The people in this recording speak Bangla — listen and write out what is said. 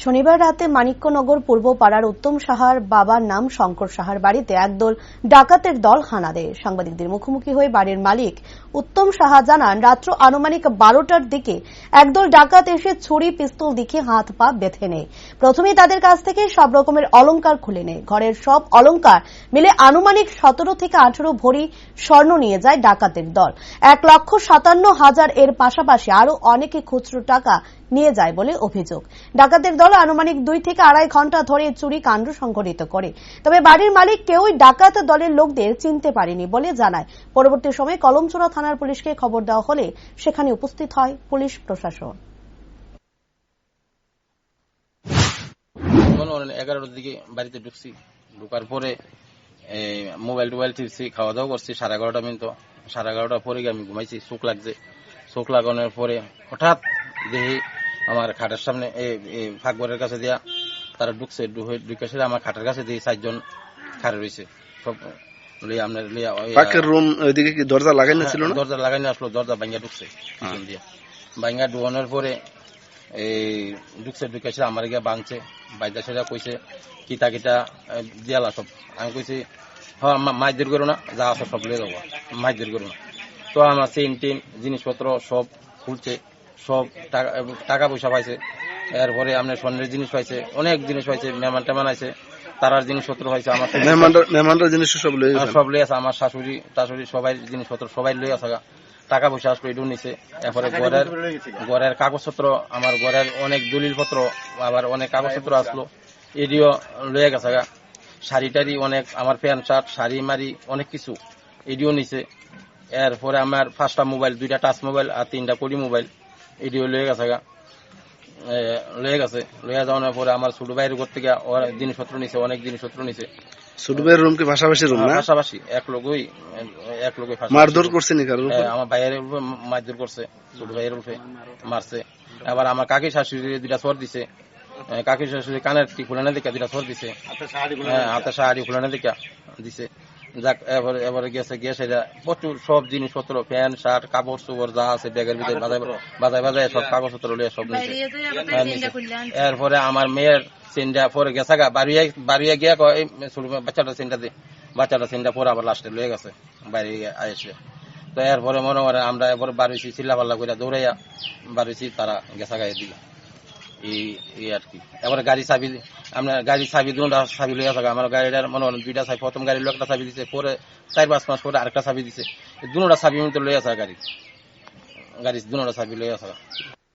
শনিবার রাতে মানিক্যনগর পূর্ব পাড়ার উত্তম সাহার বাবার নাম শঙ্কর সাহার বাড়িতে একদল ডাকাতের দল হানা দেয়। সাংবাদিকদের মুখোমুখি হয়ে বাড়ির মালিক উত্তম সাহা জানান, রাত্র আনুমানিক 12টার দিকে একদল ডাকাত এসে ছুরি পিস্তল দেখিয়ে হাত পা বেঁধে নেয়। প্রথমে তাদের কাছ থেকে সব রকমের অলংকার খুলে নেয়। ঘরের সব অলংকার মিলে আনুমানিক 17 থেকে 18 ভরি স্বর্ণ নিয়ে যায় ডাকাতের দল। 1,57,000 এর পাশাপাশি আরো অনেকে খুচরো টাকা নিয়ে যায় বলে অভিযোগ। ডাকাতের দল আনুমানিক 2 থেকে আড়াই ঘন্টা ধরে চুরি কাণ্ড সংঘটিত করে। তবে বাড়ির মালিক কেউই ডাকাত দলের লোকদের চিনতে পারেনি বলে জানায়। পরবর্তী সময়ে কলমচোরা থানার পুলিশকে খবর দেওয়া হলে সেখানে উপস্থিত হয় পুলিশ প্রশাসন। 11টার দিকে বাড়িতে ঢুকছি, ঢুকার পরে মোবাইল টিপছি, খাওয়া দাওয়া করছি 11:30 মিনিট। 11:30 পরে আমি ঘুমাইছি, চোখ লাগছে। চোখ লাগানোর পরে হঠাৎ দেখি আমার খাটের সামনে ফাঁকঘরের কাছে দিয়া তারা ঢুকছে। ঢুকে আমার খাটের কাছে দিয়ে 4 জন খাড়ে রয়েছে। সব দরজা লাগাই না ছিল, দরজা লাগাইনি আসলো, দরজা ভাঙ্গা ঢুকছে। ভাঙ্গা ঢুকানোর পরে ঢুকছে আমার গিয়ে ভাঙছে, বাইদা সেটা কইছে কিতা কিতা দিয়ালা সব। আমি কইছি হ্যাঁ মাইদের করো না, যা আছে সব লিয়ে যাবো, মাইদের করো না। তো আমার চেন টেন জিনিসপত্র সব খুলছে, সব টাকা পয়সা পাইছে। এরপরে আপনার স্বর্ণের জিনিস পাইছে, অনেক জিনিস পাইছে, মেহমান টেমান আছে, তারার জিনিসপত্র পাইছে। আমার মেহমানরা জিনিস সব লই আছে, আমার শাশুড়ি টাশুড়ি সবাই জিনিসপত্র সবাই লই আছে। টাকা পয়সা আসলো, এটাও নিছে। এরপরে ঘরের কাগজপত্র, আমার ঘরের অনেক দলিলপত্র, আবার অনেক কাগজপত্র আসলো, এটিও লয়ে গেছে। শাড়ি টাড়ি অনেক, আমার প্যান্ট শার্ট শাড়ি মারি অনেক কিছু এটিও নিছে। এরপরে আমার 5টা মোবাইল, 2টা টাচ মোবাইল আর 3টা কড়ি মোবাইল এটিও লয়ে গেছে। লয়ে যাওয়ার পরে আমার ছোট ভাইয়ের ঘর থেকে জিনিসপত্র নিছে, অনেক জিনিসপত্র নিছে। ছোট ভাইয়ের রুম কি পাশাপাশি রুম না? পাশাপাশি এক লোকই মারধর করছে নাকি? আমার ভাইয়ের উপরে মারধর করছে, ছোট ভাইয়ের উপরে মারছে। আবার আমার কাকি শাশুড়ি 2টা চর দিছে। কাকি শাশুড়ি কানের খুলানে দেখা 2টা চর দিছে, হাতে শাড়ি খুলানে দেখা দিছে। যাক, এবারে গেছে সেটা প্রচুর সব জিনিসপত্র, প্যান্ট শার্ট কাপড় চোপড় যা আছে ব্যাগের ভিতরে বাজায় সব কাগজপত্র লিয়ে সব নিছে। এরপরে আমার মেয়ের চেনটা পরে গেছে, বাড়িয়ে গিয়ে বাচ্চাটা চেনটা পরে আবার লাস্টে লয়ে গেছে বাইরে এসে। তো এরপরে মনে করে আমরা এরপরে বাড়িছি, চিল্লাপাল্লা করে দৌড়াইয়া বাড়িছি, তারা গেছা গায়ে দিল এই আর কি। এবারে গাড়ির চাবি দুটা চাবি লইয়া থাকা। আমার গাড়িটার মনে করেন 2টা চাবি, প্রথম গাড়ির একটা চাবি দিছে, পরে 4-5 মাস পরে আরেকটা চাবি দিছে। দুটা চাবি লইয়া থাকা, গাড়ির দুটা চাবি লইয়া থাকা।